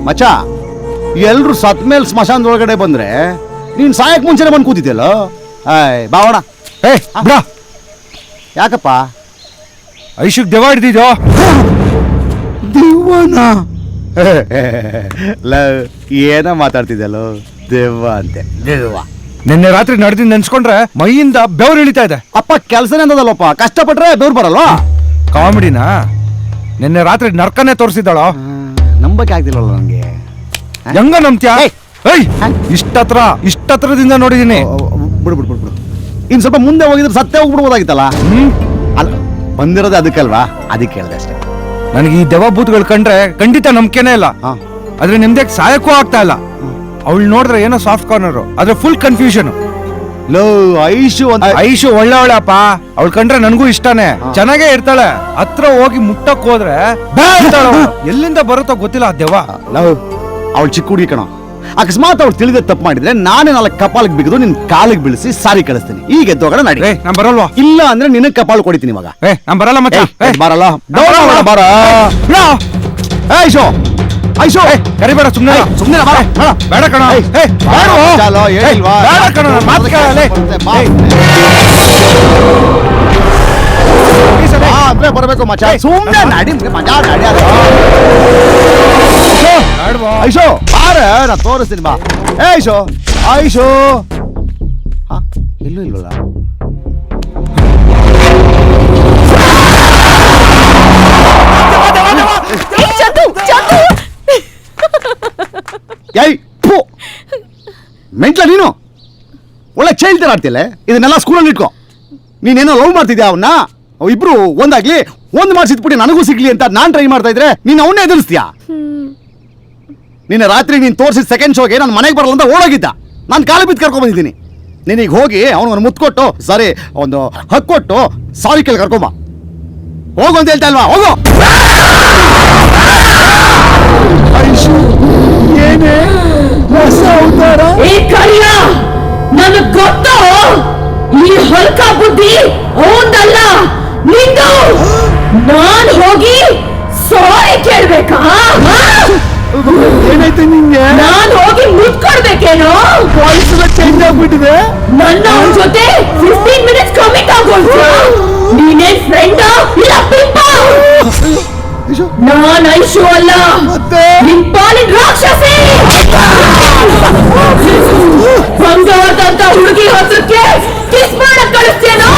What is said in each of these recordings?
ಮಚ್ಚ ಎಲ್ರು ಸತ್ ಮೇಲೆ ಸ್ಮಶಾನದೊಳಗಡೆ ಬಂದ್ರೆ ನೀನ್ ಸಾಯಕ್ ಮುಂಚೆನೆ ಬಂದು ಕೂತಿದ್ಯಲ್ಲ. ಬಾವಣ ಯಾಕಪ್ಪ ಐಶುಕ್ ದೆವ್ವ ಹಿಡ್ದಿದ್ಯೋ? ದೆವ್ವನ ಏನ ಮಾತಾಡ್ತಿದ್ಯಲ್ಲೋ? ದೆವ್ವ ಅಂತೆ. ದೆವ್ವ ನಿನ್ನೆ ರಾತ್ರಿ ನಡೆದಿಂದ ನೆನ್ಸ್ಕೊಂಡ್ರೆ ಮೈಯಿಂದ ಬೆವ್ರು ಇಳಿತಾ ಇದೆ. ಅಪ್ಪ ಕೆಲ್ಸನೇ ಅಂದದಲ್ಲಪ್ಪ, ಕಷ್ಟಪಟ್ರೆ ಬೆವ್ರು ಬರಲ್ಲ. ಕಾಮಿಡಿನಾ? ನಿನ್ನೆ ರಾತ್ರಿ ನರ್ಕನೇ ತೋರಿಸಿದಾಳ. ನಂಬಕ್ಕೆ ಆಗ್ತಿಲ್ವಲ್ಲ ನಂಗೆ. ಹೆಂಗ ನಂಬ್ತ್ಯಾ? ಇಷ್ಟತ್ರದಿಂದ ನೋಡಿದೀನಿ. ಬಿಡು ಬಿಡು ಬಿಡು ಬಿಡು. ಇನ್ ಸ್ವಲ್ಪ ಮುಂದೆ ಹೋಗಿದ್ರೆ ಸತ್ಯ ಹೋಗ್ಬಿಡ್ಬೋದಾಗಿತ್ತಲ್ಲ. ಅಲ್ಲ ಬಂದಿರೋದೇ ಅದಕ್ಕಲ್ವಾ, ಅದಕ್ಕೆ ಹೇಳಿದೆ ಅಷ್ಟೇ. ನನಗೆ ಈ ದೆವ್ವ ಭೂತಗಳು ಕಂಡ್ರೆ ಖಂಡಿತ ನಂಬಿಕೆನೇ ಇಲ್ಲ. ಆದ್ರೆ ನಿಮ್ದೇ ಸಾಯಕ್ಕೂ ಆಗ್ತಾ ಇಲ್ಲ. ಅವಳು ನೋಡಿದ್ರೆ ಏನೋ ಸಾಫ್ಟ್ ಕಾರ್ನರ್, ಆದ್ರೆ ಫುಲ್ ಕನ್ಫ್ಯೂಷನ್. ಐಶು ಒಳ್ಳೆ ಅಪ್ಪ. ಅವಳು ಕಂಡ್ರೆ ನನಗೂ ಇಷ್ಟನೇ, ಚೆನ್ನಾಗೇ ಇರ್ತಾಳೆ. ಹತ್ರ ಹೋಗಿ ಮುಟ್ಟಕ್ ಹೋದ್ರೆ ಎಲ್ಲಿಂದ ಬರುತ್ತೋ ಗೊತ್ತಿಲ್ಲ ಆ ದೆವ್ವ. ಅವಳು ಚಿಕ್ಕ ಹುಡುಗಿ ಕಣ. ಅಕಸ್ಮಾತ್ ಅವ್ಳು ತಿಳಿದ ತಪ್ಪು ಮಾಡಿದ್ರೆ ನಾನೇ 4 ಕಪಾಲಿಗೆ ಬಿಗಿದು ನಿನ್ ಕಾಲಿಗೆ ಬೀಳಿಸಿ ಸಾರಿ ಕಳಿಸ್ತೀನಿ. ಈಗ ಎದ್ದೋಗಣ ನಡಿ. ನಾನ್ ಬರಲ್ವಾ? ಇಲ್ಲ ಅಂದ್ರೆ ನಿನ್ನ ಕಪಾಲು ಕೊಡಿತೀನಿ ಇವಾಗ. ನಾನ್ ಬರಲ್ಲ ಮಚ್ಚ. ಬರಲ್ಲ ಬರ. ಐಶೋ ಐಶೋ ಕರಿಬೇಡ, ಸುಮ್ನೆ ಸುಮ್ನೆ ಬೇಡ ಕಣ. ಅಂದ್ರೆ ಬರಬೇಕು ಮಚ್ಚ. ಸುಮ್ನೆ ನಡಿ ಮಜಾ ನಡಿ. ಐಶೋ ಬಾರ, ನಾ ತೋರಿಸ್ತೀನಿ ಬಾ. ಐಶೋ ಐಶೋ ಎಲ್ಲೂ ಇಲ್ವಲ್ಲ. ಮೆಂಟ್ಲ ನೀನು ಒಳ್ಳೆ ಚೈಲ್ಡ್ ತರ ಆಡ್ತಿಲ್ಲ. ಇದನ್ನೆಲ್ಲ ಸ್ಕೂಲಲ್ಲಿ ಇಟ್ಕೋ. ನೀನೇನೋ ಲವ್ ಮಾಡ್ತಿದ್ಯಾ ಅವನ್ನ. ಇಬ್ರು ಒಂದಾಗ್ಲಿ, ಒಂದ್ ಮಾಡಿಸಿದ್ಬಿಟ್ಟು ನನಗೂ ಸಿಗ್ಲಿ ಅಂತ ನಾನ್ ಟ್ರೈ ಮಾಡ್ತಾ ಇದ್ರೆ ನೀನ್ ಅವನ್ನೇ ಎದುರಿಸ್ತೀಯಾ? ನಿನ್ನೆ ರಾತ್ರಿ ನೀನ್ ತೋರಿಸಿದ ಸೆಕೆಂಡ್ ಶೋಗೆ ನಾನು ಮನೆಗೆ ಬರಲ್ಲ ಅಂತ ಓಡೋಗಿದ್ದ. ನಾನು ಕಾಲು ಬಿದ್ದು ಕರ್ಕೊಂಡ್ ಬಂದಿದ್ದೀನಿ. ನೀನೀಗ ಹೋಗಿ ಅವನಿಗೆ ಮುತ್ಕೊಟ್ಟು ಸಾರಿ ಒಂದು ಹಕ್ಕೊಟ್ಟು ಸಾರಿ ಕೇಳಿ ಕರ್ಕೊಂಬ. ಹೋಗು ಅಂತ ಹೇಳ್ತಾ ಇಲ್ವಾ? ಹೋಗು. ಏನೇ ಹೊಸ ಅವತಾರ? ನನಗ್ ಗೊತ್ತು, ಈ ಹೊಲ್ಕ ಬುದ್ಧಿ ಅವಂದಲ್ಲ ನಿಂದು. ನಾನ್ ಹೋಗಿ ಸಾರಿ ಕೇಳ್ಬೇಕಾ? ಏನಾಯ್ತು ನಿಂಗೆ? ನಾನ್ ಹೋಗಿ ಮುಟ್ಕೊಡ್ಬೇಕೇನೋ? ವಾಯ್ಸ್ ಚೇಂಜ್ ಆಗ್ಬಿಟ್ಟಿದೆ. ನನ್ನ ಅವನ ಜೊತೆ 15 ಮಿನಿಟ್ಸ್ ಕಮಿಟ್ ಆಗೋಯ್ತು. ನೀನೇನ್ ಫ್ರೆಂಡ್ ಇಲ್ಲ ಪಿಂಪ? ನಾನ್ ಐಶು ಅಲ್ಲ, ನಿನ್ ಪಾಲಿನ ರಾಕ್ಷಸಿ. ಬಂಗಾರದಂತ ಹುಡುಗಿ ಹತ್ರಕ್ಕೆ ಕಿಸ್ ಮಾಡಕ್ ಕಳಿಸ್ತೇನೋ?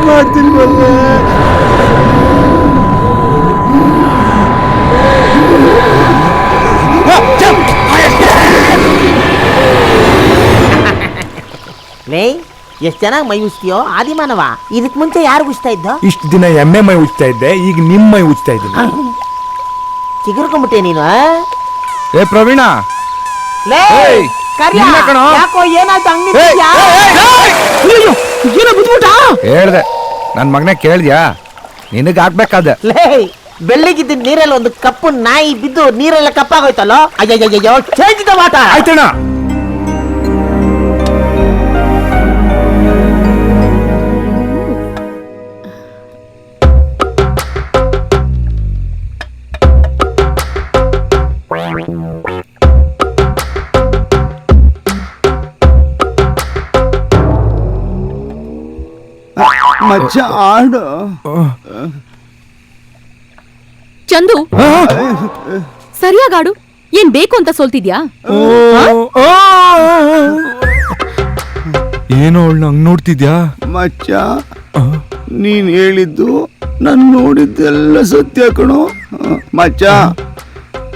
ಮಾಡ್ತಿಲ್ವಲ್ಲ. ಲೇ, ಎಷ್ಟ್ ಚೆನ್ನಾಗಿ ಮೈ ಉಜ್ತೀಯೋ ಆದಿಮಾನವ. ಇದಕ್ ಮುಂಚೆ ಯಾರು ಉಜ್ತಾ ಇದ್ದ? ಇಷ್ಟು ದಿನ ಎಮ್ಮೆ ಮೈ ಉಜ್ತಾ ಇದ್ದೆ, ಈಗ ನಿಮ್ ಮೈ ಉಜ್ತಾ ಇದ್ದೀನಿ. ಚಿಗುರ್ಕೊಂಡ್ಬಿಟ್ಟೆ ನೀನು. ಏ ಪ್ರವೀಣ, ಯಾಕೋ ಏನಾಯ್ತು ಹಂಗ? ಹೇಳ್ದೆ ನನ್ ಮಗನೇ, ಕೇಳ್ದ್ಯಾ? ನಿನಗ್ ಆಗ್ಬೇಕಾದ. ಲೇ, ಬೆಳ್ಳಿಗಿದ್ದ ನೀರಲ್ಲಿ ಒಂದು ಕಪ್ಪು ನಾಯಿ ಬಿದ್ದು ನೀರೆಲ್ಲ ಕಪ್ಪಾಗೋಯ್ತಲ್ಲೋ. ಅಯ್ಯಯ್ಯೋ, ಚೇಂಜ್ ದ ವಾಟರ್. ಆಯ್ತಣ್ಣ. ಮಚ್ಚ ಆಡು. ಚಂದು, ಸರಿಯಾಗಾಡು. ಏನ್ ಬೇಕು ಅಂತ ಸೋಲ್ತಿದ್ಯಾ? ಏನೋ ಅವಳು ಹಂಗ್ ನೋಡ್ತಿದ್ಯಾ? ಮಚ್ಚ, ನೀನ್ ಹೇಳಿದ್ದು ನಾನು ನೋಡಿದ್ದೆಲ್ಲ ಸತ್ಯ ಕಣೋ. ಮಚ್ಚ,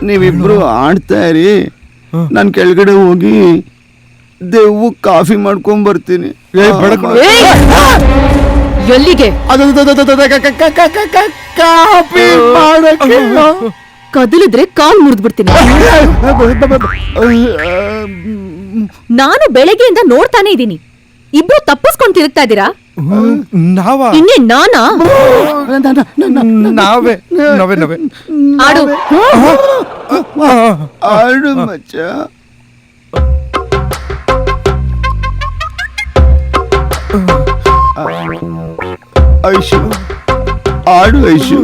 ನೀವಿಬ್ರು ಆಡ್ತಾ ಇರಿ, ನಾನು ಕೆಳಗಡೆ ಹೋಗಿ ದೆವ್ವು ಕಾಫಿ ಮಾಡ್ಕೊಂಡ್ ಬರ್ತೀನಿ. ಎಲ್ಲಿಗೆ? ಕಾಫಿ ಮಾಡಕ್ಕೆ. ಕದಲಿದ್ರೆ ಕಾಲ್ ಮುರಿದ್ಬಿಡ್ತೀನಿ. ನಾನು ಬೆಳಗ್ಗೆಯಿಂದ ನೋಡ್ತಾನೆ ಇದ್ದೀನಿ. ಇಬ್ರು ತಪ್ಪಿಸ್ಕೊಂಡ್ ತಿರುಗ್ತಾ ಇದ್ದೀರಾ? ನಾವಾ? ಇನ್ನೇ ನಾನಾ? ನಾವೇ ನಾವೇ ನಾವೇ. ಆಡು. ಆಡು ಮಚ್ಚ. ಐಶು ಆಡು ಐಶು.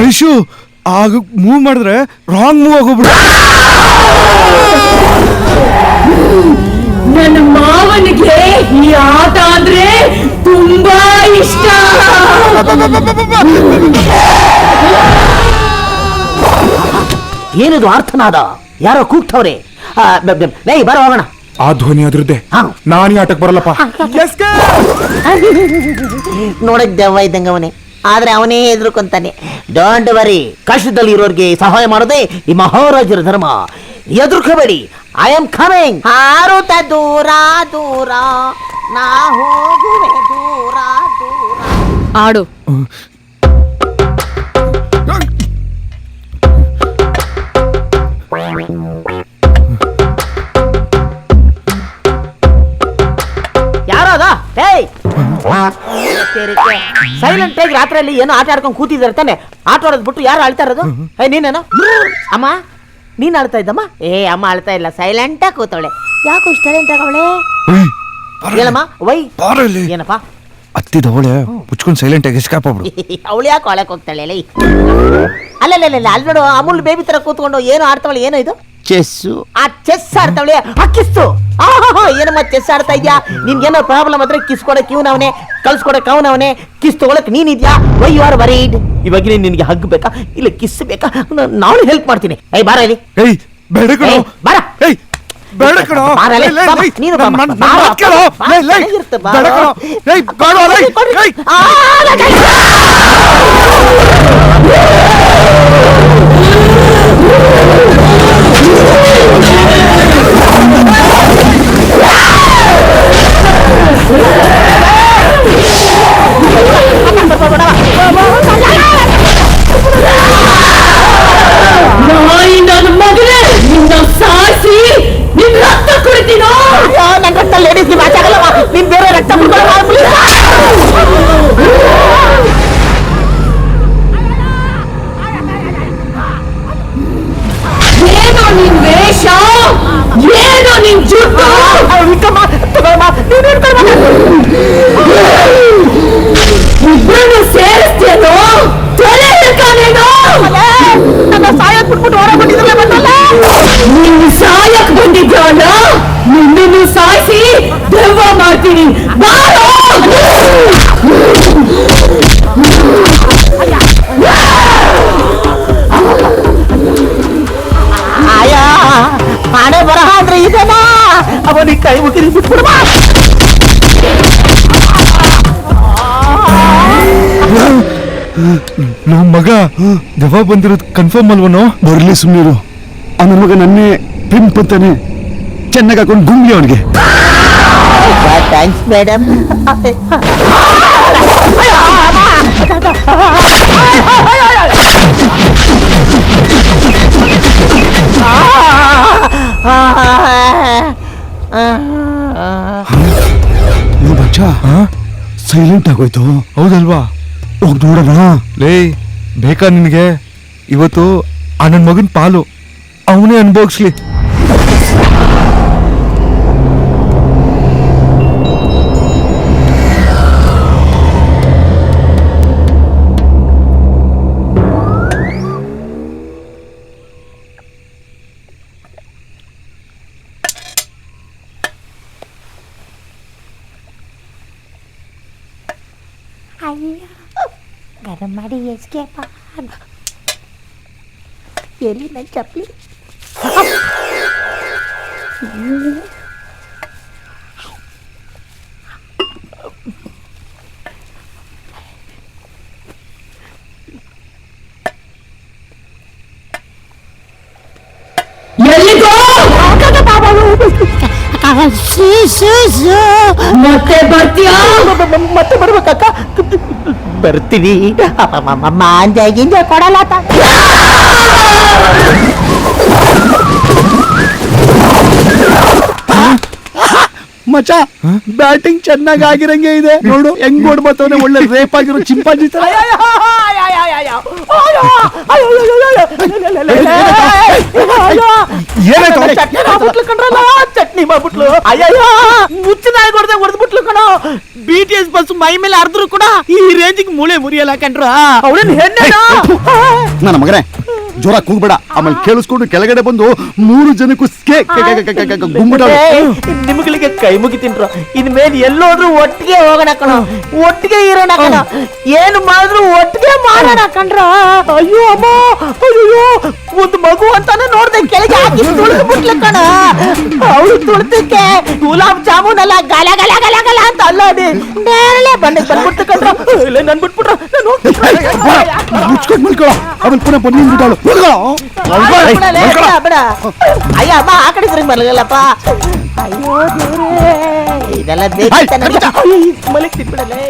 ಐಶು ಆಗ ಮೂವ್ ಮಾಡಿದ್ರೆ ರಾಂಗ್ ಮೂವ್ ಆಗೋಗ್ಬಿಡ. ನನ್ನ ಮಾವನಿಗೆ ಈ ಆಟ ಅಂದ್ರೆ ತುಂಬಾ ಇಷ್ಟ. ಏನಿದು ಅರ್ಥನಾದ? ಯಾರೋ ಕೂಗ್ತವ್ರೆ. ನೈ ಬರೋ ಹೋಗೋಣ. ಆ ಧ್ವನಿ ಅದ್ರದ್ದೇ. ನಾನೀ ಆಟಕ್ಕೆ ಬರಲ್ಲಪ್ಪ. ನೋಡಕ್ ದೆವ್ವ ಇದ್ದಂಗ ಅವನೇ, ಆದ್ರೆ ಅವನೇ ಹೆದರ್ಕೊಂತಾನೆ. ಡೋಂಟ್ ವರಿ, ಕಷ್ಟದಲ್ಲಿ ಇರೋರ್ಗೆ ಸಹಾಯ ಮಾಡೋದೇ ಈ ಮಹಾರಾಜರ ಧರ್ಮ. ಎದುರ್ಕೋಬೇಡಿ, ಐ ಆಮ್ ಕಮಿಂಗ್. ಹಾರುತ್ತ ದೂರ ದೂರ ನಾ ಹೋಗುವೆ ದೂರ ದೂರ. ಆಡು. ಯಾರದ? ಸೈಲೆಂಟ್ ಆಗಿ ರಾತ್ರಿಯಲ್ಲಿ ಏನೋ ಆಟ ಆಡ್ಕೊಂಡು ಕೂತಿದ್ದಾರೆ ತಾನೆ. ಆಟ ಆಡೋದ್ ಬಿಟ್ಟು ಯಾರು ಆಳ್ತಾ ಇರೋದು? ನೀನೇನೋ ಅಮ್ಮ, ನೀನ್ ಆಳ್ತಾ ಇದ್ದಮ್ಮ? ಅಮ್ಮ ಆಳ್ತಾ ಇಲ್ಲ, ಸೈಲೆಂಟ್ ಆಗಿ ಕೂತವಳೆ. ಯಾಕೋ ಇಷ್ಟ ಸೈಲೆಂಟ್ ಆಗವಳೆ? ಏನಮ್ಮ ವೈ ಏನಪ್ಪ? ಹತ್ತಿದವಳೆ ಮುಚ್ಕೊಂಡು ಸೈಲೆಂಟ್ ಆಗಿ ಎಸ್ಕೇಪ್ ಆಗ್ಬಿಡು. ಅವಳು ಯಾಕೆ ಒಳಕ್ ಹೋಗ್ತಾಳೆ? ಅಲ್ಲ ಅಲ್ಲಿ ನೋಡು, ಅಮೂಲ್ ಬೇಬಿ ತರ ಕೂತ್ಕೊಂಡು ಏನೋ ಆಡ್ತಾವಳೆ. ಏನೋ ಇದು? ಚೆಸ್ಸು. ಆ ಚೆಸ್ ಆಡ್ತಾವಳೆ. ಕಿಸ್ಸು. ಏನಮ್ಮ ಚೆಸ್ ಆಡ್ತಾ ಇದ್ಯಾ? ನಿನ್ಗೇನೋ ಪ್ರಾಬ್ಲಮ್ ಆದ್ರೆ ಕಿಸ್ ಕೊಡಕ್ ಇವನವನೇ, ಕಳ್ಸ್ಕೊಡಕ್ ಅವನವನೇ, ಕಿಸ್ ತಗೊಳಕ್ ನೀನಿದ್ಯಾ? Why you are worried? ಇವಾಗ ನಿನ್ಗೆ ಹಗ್ ಬೇಕಾ ಇಲ್ಲ ಕಿಸ್ ಬೇಕಾ? ನಾನು ಹೆಲ್ಪ್ ಮಾಡ್ತೀನಿ. ಬಾರ ಇಲ್ಲಿ. ಬೇಡ ಕಣೋ. ಬಾರ. ಬೇಡ ಕಣೋ. ನೀನು ನನ್ನ ಮಗನೇ, ನಿನ್ನ ಸಾಯಿಸಿ ನಿನ್ ರಕ್ತ ಕುಡಿತೀನೋ? ನನ್ನ ರಕ್ತ ಲೇಡೀಸ್ಗೆ ಮಾತಾಗಲ್ಲವಾ? ನೀನ್ ಬೇರೆ ರಕ್ತ ಏನೋ ನಿನ್ ವೇಷ, ಏನೋ ನಿನ್ ಜುಟ್ಟು. ಇಬ್ಬರನ್ನು ಸೇರಿಸ್ತೇನೋ? ತಲೆ ಹಿಡ್ಕಾನೇನೋ? ನನ್ನ ಸಾಯಕ್ ಬಿಟ್ಬಿಟ್ಟು ಹೊರ ಬಂದಿದ್ದಲ್ಲ. ನೀನು ಸಾಯಕ್ ಬಂದಿದ್ಯಲ್ಲ, ನಿನ್ನನ್ನು ಸಾಯಿಸಿ ದೆವ್ವ ಮಾಡ್ತೀನಿ. ಬಾರೋ. ಆಯ ಹಣೆ ಬರಹ ಅಂದ್ರೆ ಇದನಾ? ಅವನಿಗೆ ಕೈ ಮುಗಿದು ಬಿಟ್ಬಿಡುವ. ನಮ್ಮ ಮಗ ದೆವ್ವ ಬಂದಿರೋದು ಕನ್ಫರ್ಮ್ ಅಲ್ವನೋ? ಬರ್ಲಿ ಸುಮ್ಮನಿರು. ಆ ನನ್ನ ಮಗ ನನ್ನೇ ಪಿಂಪ್ ಅಂತಾನೆ ಚೆನ್ನಾಗಿ ಹಾಕೊಂಡು ಗುಂಗ್ಲಿ ಅವನಿಗೆ. Thanks madam. ಬಚ್ಚ ಸೈಲೆಂಟ್ ಆಗೋಯ್ತು. ಹೌದಲ್ವಾ? ಹೋಗಿ ನೋಡೋಣ. ಲೇ ಬೇಕಾ ನಿನಗೆ? ಇವತ್ತು ಆ ನನ್ನ ಮಗನ ಪಾಲು ಅವನೇ ಅನುಭವಿಸ್ಲಿ. ಗರಂ ಮಾಡಿ ಎಸ್ಕೇಪ್. ಎಲ್ಲಿ ನನ್ನ ಚಪ್ಪಲಿ? ಎಲ್ಲಿಗೋ? ಮತ್ತೆ ಬರ್ತೀಯಾ? ಮತ್ತೆ ಬರ್ಬೇಕಕ್ಕ ಬರ್ತೀನಿ ಮಾಂಜ ಗಿಂಜ ಕೊಡಲ್ಲ ಮಚ ಬ್ಯಾಟಿಂಗ್ ಚೆನ್ನಾಗಿ ಆಗಿರಂಗೆ ಇದೆ ನೋಡು ಹೆಂಗ್ ಓಡ್ಬತ್ತವನೆ ಒಳ್ಳೆ ರೇಪ್ ಆಗಿರೋ ಚಿಂಪಾಂಜಿ ತರ. ಏನಾಯ್ತು ಅವ್ನಿಗೆ? ಚಟ್ನಿ ಮಾಡ್ಬಿಟ್ಲು ಅಯ್ಯಯ್ಯೋ ಮುಚ್ಚಿನಾಯಿ ಹೊಡೆದ ಹೊಡೆದ್ಬಿಟ್ಲು ಕಣೋ. BTS ಬಸ್ ಮೈ ಮೇಲೆ ಹರಿದ್ರು ಕೂಡ ಈ ರೇಂಜಿಗೆ ಮೂಳೆ ಮುರಿಯಲ್ಲ ಕಣ್ರ. ಅವಳೇನ್ ಹೆಣ್ಣು ನನ್ನ ಮಗನೇ ಜೋರ ಕೂಗ್ಬೇಡ, ಆಮೇಲೆ ಕೇಳಿಸ್ಕೊಂಡು ಕೆಳಗಡೆ ಬಂದು 3 ಜನಕ್ಕೂ ಗುಂಬಿಟಾಳು. ನಿಮ್ಗಳಿಗೆ ಕೈ ಮುಗಿತೀನ್ರು. ಇನ್ಮೇಲೆ ಎಲ್ಲೋದ್ರು ಒಟ್ಟಿಗೆ ಹೋಗೋಣ ಕಣೋ, ಒಟ್ಟಿಗೆ ಇರೋಣ ಕಣೋ, ಏನು ಮಾಡಿದ್ರು ಒಟ್ಟಿಗೆ ಮಾಡೋಣ ಕಣ್ರ. ಅಯ್ಯೋ ಅಮ್ಮ, ಅಯ್ಯೋ ಒಂದು ಮಗು ಅಂತಾನೆ ನೋಡ್ದೆ ಕೆಳಗೆ ಹಾಕಿ ತುಳಿದು ಬಿಟ್ಲು ಕಣ. ಅವಳು ತುಳಿದಕ್ಕೆ ಗುಲಾಬ್ ಜಾಮೂನ್ ಅಲ್ಲ ಗಲ ಗಲ ಗಲ ಗಲ ಅಂತ ಅಲ್ಲೋಡಿ ನೇರಳೆ ಬಂಡೆ ಬಂದ್ಬಿಡ್ತು ಕಣ್ರ. ನನ್ ಬಿಟ್ಬಿಟ್ರು ಮುಚ್ಕೊಂಡು ಮಲ್ಕೊಳ್ಳೋ, ಆಮೇಲೆ ಪುನಃ ಬಂದು ನಿಂತ್ಬಿಟ್ಟಾಳು. ಬಿಡ ಅಯ್ಯ ಅಮ್ಮ ಆ ಕಡೆ ತಿರುಗಿ ಮಲಗಲ್ಲಪ್ಪ. ಅಯ್ಯೋ ದೇವ್ರೇ ಇದೆಲ್ಲ ಬೇಕು ಮಲಗ್ತಿದ್ಬಿಡಲೇ.